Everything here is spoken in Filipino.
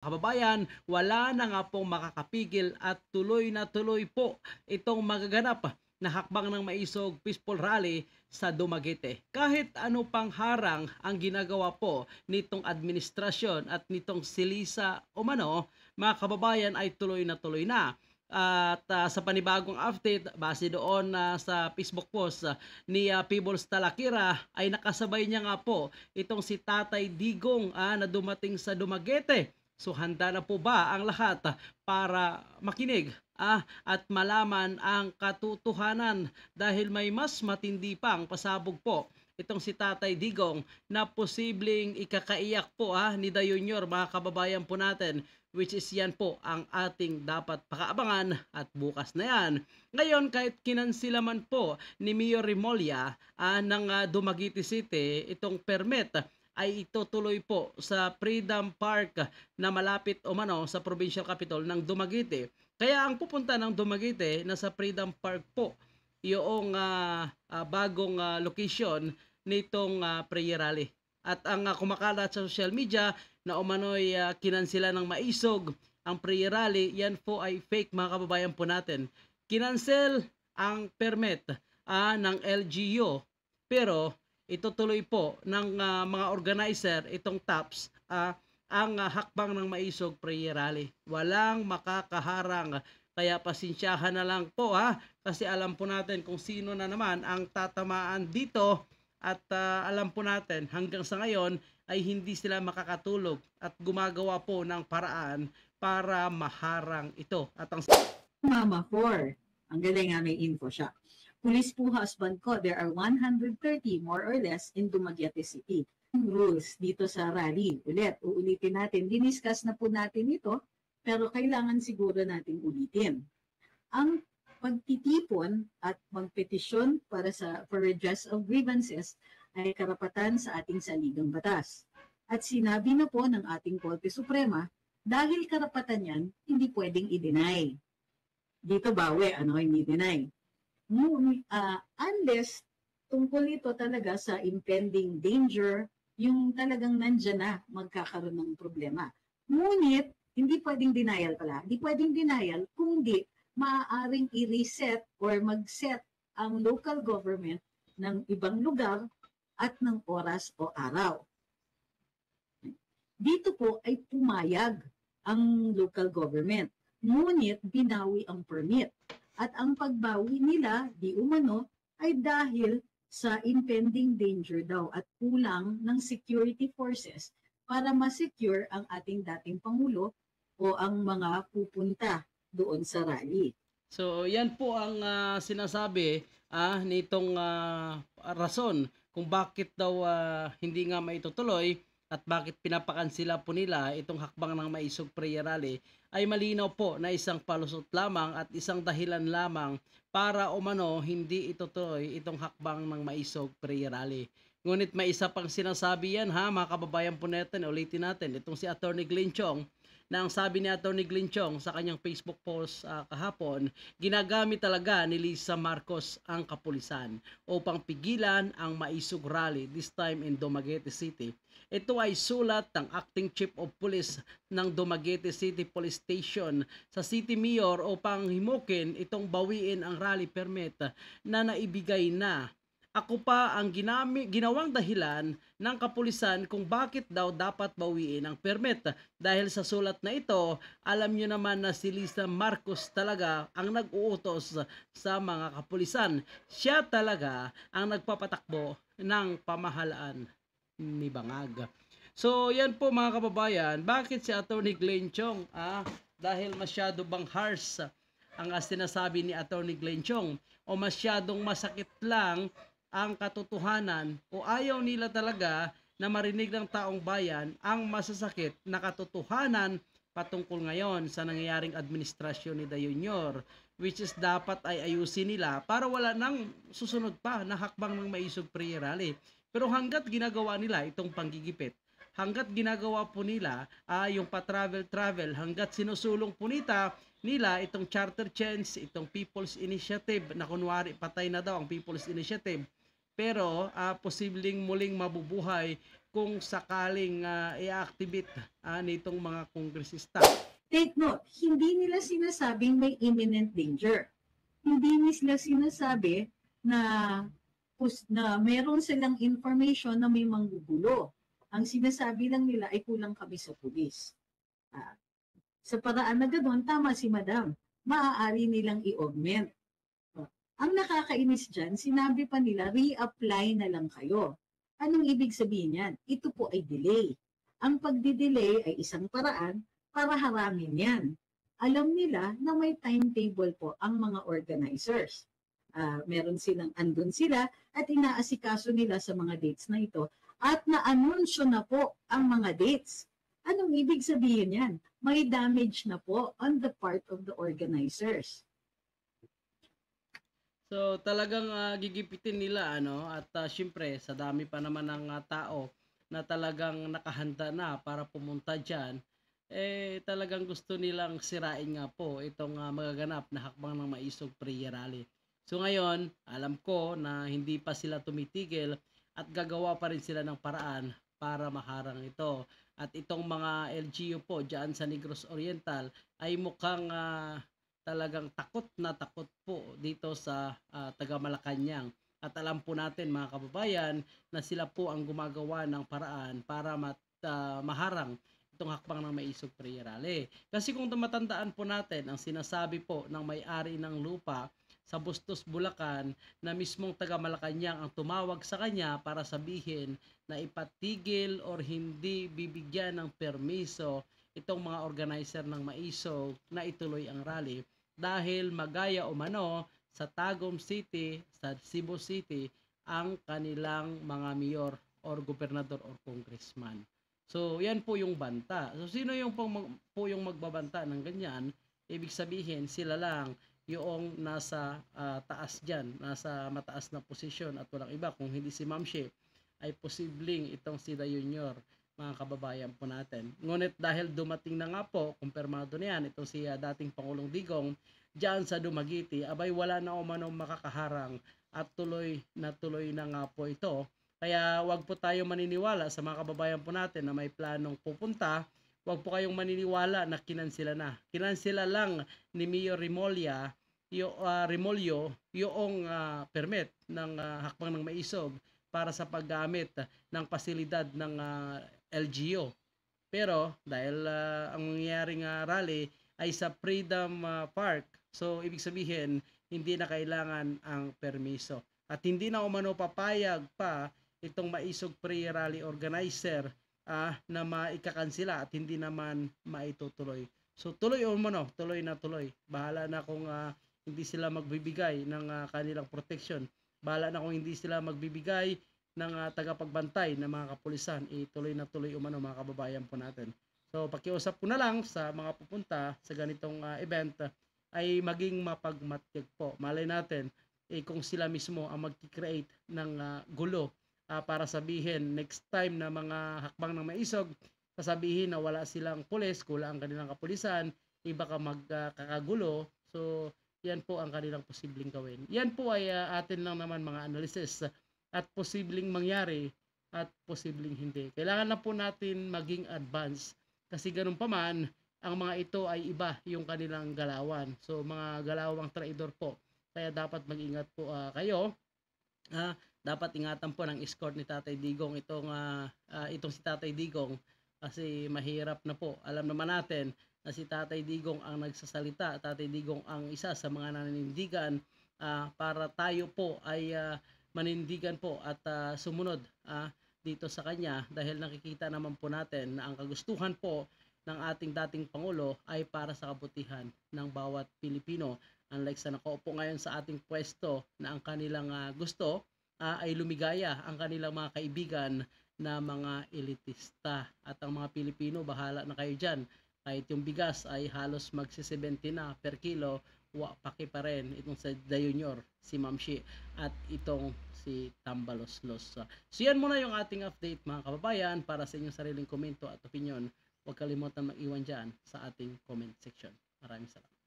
Kababayan, wala na nga pong makakapigil at tuloy na tuloy po itong magaganap na hakbang ng maisog peaceful rally sa Dumaguete. Kahit ano pang harang ang ginagawa po nitong administrasyon at nitong silisa umano, mga kababayan ay tuloy na tuloy na. At sa panibagong update, base doon sa Facebook post ni Peebles Talakira ay nakasabay niya nga po itong si Tatay Digong na dumating sa Dumaguete. So handa na po ba ang lahat para makinig at malaman ang katotohanan dahil may mas matindi pang pasabog po itong si Tatay Digong na posibleng ikakaiyak po ni Da Junior, mga kababayan po natin, which is yan po ang ating dapat pakaabangan at bukas na yan. Ngayon kahit kinansila man po ni Mayor Remulla ng Dumaguete City itong permit ay itutuloy po sa Freedom Park na malapit umano sa provincial capital ng Dumaguete. Kaya ang pupunta ng Dumaguete na sa Freedom Park po yung bagong location nitong prayer rally. At ang kumakalat sa social media na umano'y kinansila ng maisog ang prayer rally, yan po ay fake, mga kababayan po natin. Kinansel ang permit ng LGU pero itutuloy po ng mga organizer itong TAPS ang hakbang ng maisog prayer rally. Walang makakaharang. Kaya pasensyahan na lang po kasi alam po natin kung sino na naman ang tatamaan dito at alam po natin hanggang sa ngayon ay hindi sila makakatulog at gumagawa po ng paraan para maharang ito. At ang Mama 4. Ang galing nga, may info siya. Police po husband ko, there are 130 more or less in Dumaguete City. Rules dito sa rally. Uulitin natin. Diniscuss na po natin ito, pero kailangan siguro natin ulitin. Ang pagtitipon at magpetisyon for redress of grievances ay karapatan sa ating saligang batas. At sinabi na po ng ating Korte Suprema, dahil karapatan yan, hindi pwedeng i-deny. Dito bawi, hindi deny. Unless tungkol ito talaga sa impending danger, yung talagang nandyan na magkakaroon ng problema. Ngunit, hindi pwedeng denial pala. Hindi pwedeng denial kung di maaaring i-reset or mag-set ang local government ng ibang lugar at ng oras o araw. Dito po ay pumayag ang local government. Ngunit, binawi ang permit. At ang pagbawi nila, di umano, ay dahil sa impending danger daw at kulang ng security forces para ma-secure ang ating dating Pangulo o ang mga pupunta doon sa rally. So yan po ang sinasabi nitong rason kung bakit daw hindi nga maitutuloy at bakit pinapakansila po nila itong hakbang ng maisog prayer rally ay malinaw po na isang palusot lamang at isang dahilan lamang para umano hindi itutuloy itong hakbang ng maisog prayer rally. Ngunit may isa pang sinasabi yan mga kababayan po natin, ulitin natin, itong si Attorney Glenn Chong, na ang sabi ni Attorney Glenn Chong sa kanyang Facebook post kahapon, ginagamit talaga ni Lisa Marcos ang kapulisan upang pigilan ang maisog rally, this time in Dumaguete City. Ito ay sulat ng Acting Chief of Police ng Dumaguete City Police Station sa City Mayor upang himukin itong bawiin ang rally permit na naibigay na. Ako pa ang ginawang dahilan ng kapulisan kung bakit daw dapat bawiin ang permit. Dahil sa sulat na ito, alam nyo naman na si Lisa Marcos talaga ang nag-uutos sa mga kapulisan. Siya talaga ang nagpapatakbo ng pamahalaan ni Bangag. So yan po mga kababayan, bakit si Attorney Glenn Chong? Dahil masyado bang harsh ang sinasabi ni Attorney Glenn Chong o masyadong masakit lang ang katotohanan o ayaw nila talaga na marinig ng taong bayan ang masasakit na katotohanan patungkol ngayon sa nangyayaring administrasyon ni Da Junior, which is dapat ay ayusin nila para wala nang susunod pa na hakbang ng maisog prayer rally. Pero hanggat ginagawa nila itong panggigipit, hanggat ginagawa po nila yung pa-travel, hanggat sinusulong po nila itong charter change, itong People's Initiative na kunwari patay na daw ang People's Initiative, pero posibleng muling mabubuhay kung sakaling i-activate nitong mga kongresista. Take note, hindi nila sinasabing may imminent danger. Hindi nila sinasabi na meron silang information na may manggugulo. Ang sinasabi lang nila ay kulang kami sa pulis. Sa paraan na gano'n, tama si Madam, maaari nilang i-augment. Ang nakakainis dyan, sinabi pa nila, re-apply na lang kayo. Anong ibig sabihin yan? Ito po ay delay. Ang pagdidelay ay isang paraan para harangin yan. Alam nila na may timetable po ang mga organizers. Meron silang andun sila at inaasikaso nila sa mga dates na ito at na-anunsyo na po ang mga dates. Anong ibig sabihin yan? May damage na po on the part of the organizers. So talagang gigipitin nila at syempre sa dami pa naman ng tao na talagang nakahanda na para pumunta diyan, talagang gusto nilang sirain nga po itong magaganap na hakbang ng Maisog Prayer Rally. So ngayon, alam ko na hindi pa sila tumitigil at gagawa pa rin sila ng paraan para maharang ito. At itong mga LGU po diyan sa Negros Oriental ay mukhang talagang takot na takot po dito sa taga Malacanang. At alam po natin mga kababayan na sila po ang gumagawa ng paraan para maharang itong hakbang ng Maisog Prayer Rally. Kasi kung matandaan po natin ang sinasabi po ng may-ari ng lupa sa Bustos, Bulacan na mismong taga Malacanang ang tumawag sa kanya para sabihin na ipatigil or hindi bibigyan ng permiso itong mga organizer ng Maisog na ituloy ang rally dahil magaya umano sa Tagum City, sa Cebu City ang kanilang mga mayor or gobernador or congressman. So, yan po yung banta. So, sino yung po yung magbabanta ng ganyan? Ibig sabihin, sila lang yung nasa taas dyan, nasa mataas na posisyon at walang iba. Kung hindi si Ma'am Shea, ay posibleng itong si Da Junior, mga kababayan po natin. Ngunit dahil dumating na nga po, kumpirmado na yan, itong si dating Pangulong Digong, dyan sa Dumaguete, abay wala na umanong makakaharang at tuloy na nga po ito. Kaya wag po tayo maniniwala sa mga kababayan po natin na may planong pupunta. Wag po kayong maniniwala na kinansila na. Kinansila lang ni Mayor Remolyo yung permit ng hakbang ng Maisog para sa paggamit ng pasilidad ng LGU. Pero dahil ang mangyayaring rally ay sa Freedom Park, so ibig sabihin hindi na kailangan ang permiso. At hindi na umano papayag pa itong Maisog Prayer Rally organizer na maikakansila at hindi naman maitutuloy. So tuloy umano, tuloy na tuloy. Bahala na kung hindi sila magbibigay ng kanilang protection. Bahala na kung hindi sila magbibigay ng tagapagbantay ng mga kapulisan. Tuloy na tuloy umano mga kababayan po natin. So pakiusap ko na lang sa mga pupunta sa ganitong event ay maging mapagmatyag po. Malay natin kung sila mismo ang mag-create ng gulo para sabihin next time na mga hakbang ng Maisog, sasabihin na wala silang pulis, kulang ang kanilang kapulisan, baka magkakagulo. So yan po ang kanilang posibleng gawin. Yan po ay atin lang naman mga analysis at posibleng mangyari at posibleng hindi. Kailangan lang po natin maging advance kasi ganun pa man, ang mga ito ay iba yung kanilang galawan. So mga galawang traidor po. Kaya dapat mag-ingat po kayo. Dapat ingatan po ng escort ni Tatay Digong itong si Tatay Digong kasi mahirap na po. Alam naman natin na si Tatay Digong ang nagsasalita. Tatay Digong ang isa sa mga naninindigan para tayo po ay manindigan po at sumunod dito sa kanya dahil nakikita naman po natin na ang kagustuhan po ng ating dating Pangulo ay para sa kabutihan ng bawat Pilipino. Unlike sa nakaupo ngayon sa ating pwesto na ang kanilang gusto ay lumigaya ang kanilang mga kaibigan na mga elitista. At ang mga Pilipino, bahala na kayo dyan. Kahit yung bigas ay halos magsi-70 na per kilo, paki pa rin itong sa Da Junior, si Ma'am Shea, at itong si Tambaloslos. So yan muna yung ating update mga kababayan. Para sa inyong sariling komento at opinion, huwag kalimutan mag-iwan dyan sa ating comment section. Maraming salamat.